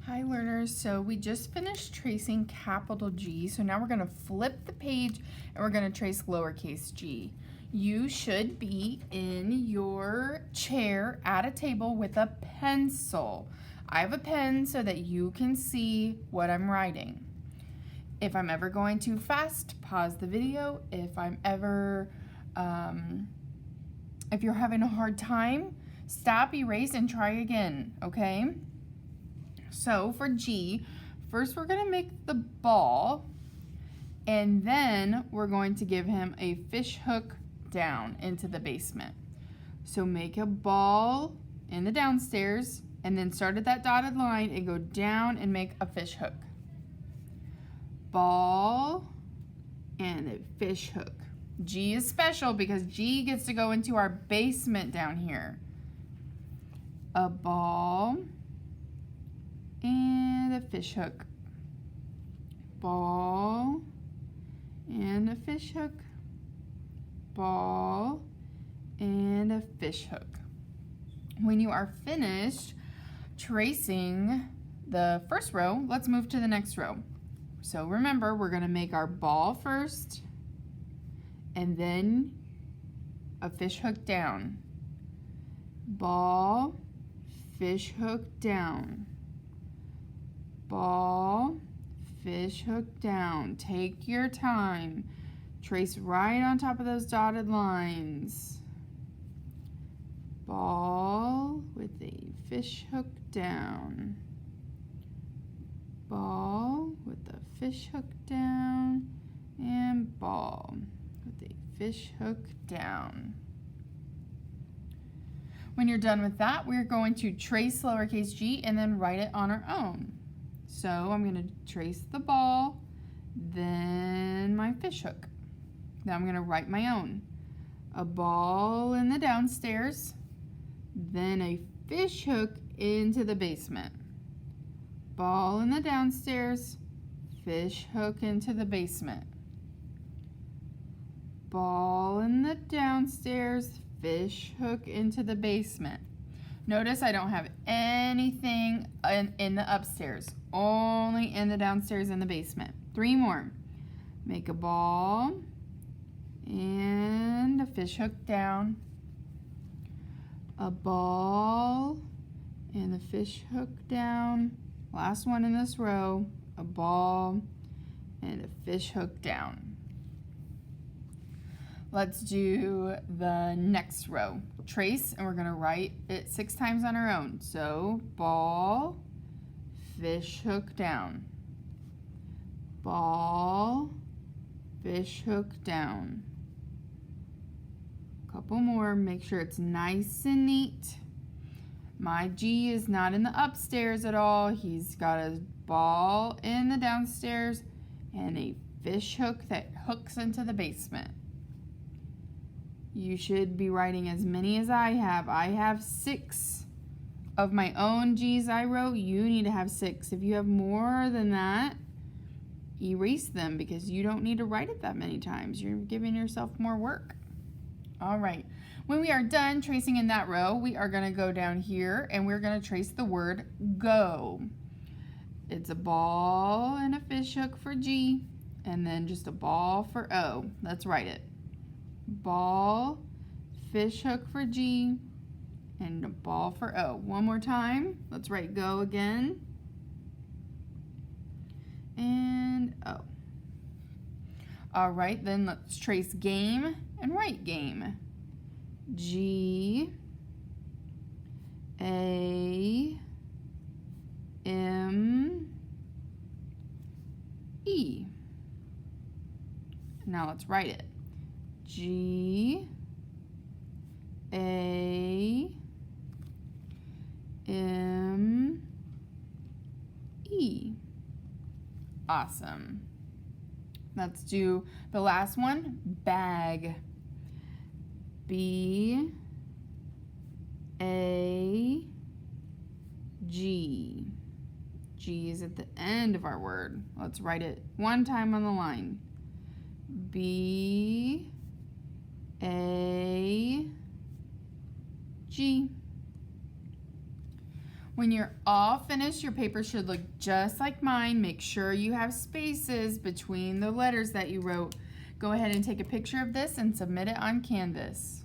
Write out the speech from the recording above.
Hi learners, so we just finished tracing capital G, so now we're going to flip the page and we're going to trace lowercase g. You should be in your chair at a table with a pencil. I have a pen so that you can see what I'm writing. If I'm ever going too fast, pause the video. If you're having a hard time, stop, erase, and try again, okay? So for G, first we're going to make the ball, and then we're going to give him a fish hook down into the basement. So make a ball in the downstairs, and then start at that dotted line and go down and make a fish hook. Ball and a fish hook. G is special because G gets to go into our basement down here. A ball and a fish hook. Ball and a fish hook. Ball and a fish hook. When you are finished tracing the first row, let's move to the next row. So remember, we're going to make our ball first and then a fish hook down. Ball, fish hook down. Ball, fish hook down. Take your time. Trace right on top of those dotted lines. Ball with a fish hook down. Ball with a fish hook down. And ball with a fish hook down. When you're done with that, we're going to trace lowercase g and then write it on our own. So I'm going to trace the ball, then my fish hook. Now I'm going to write my own. A ball in the downstairs, then a fish hook into the basement. Ball in the downstairs, fish hook into the basement. Ball in the downstairs, fish hook into the basement. Notice I don't have anything in the upstairs, only in the downstairs and the basement. 3 more. Make a ball and a fish hook down. A ball and a fish hook down. Last one in this row, a ball and a fish hook down. Let's do the next row. Trace, and we're going to write it 6 times on our own. So, ball, fish hook down. Ball, fish hook down. Couple more. Make sure it's nice and neat. My G is not in the upstairs at all. He's got a ball in the downstairs and a fish hook that hooks into the basement. You should be writing as many as I have. I have 6 of my own G's I wrote. You need to have 6. If you have more than that, erase them because you don't need to write it that many times. You're giving yourself more work. All right. When we are done tracing in that row, we are going to go down here and we're going to trace the word go. It's a ball and a fish hook for G, and then just a ball for O. Let's write it. Ball, fish hook for G, and a ball for O. One more time. Let's write go again. And O. All right, then let's trace game and write game. G, A, M, E. Now let's write it. G, A, M, E. Awesome. Let's do the last one, bag. B, A, G. G is at the end of our word. Let's write it one time on the line. B, A, G. When you're all finished, your paper should look just like mine. Make sure you have spaces between the letters that you wrote. Go ahead and take a picture of this and submit it on Canvas.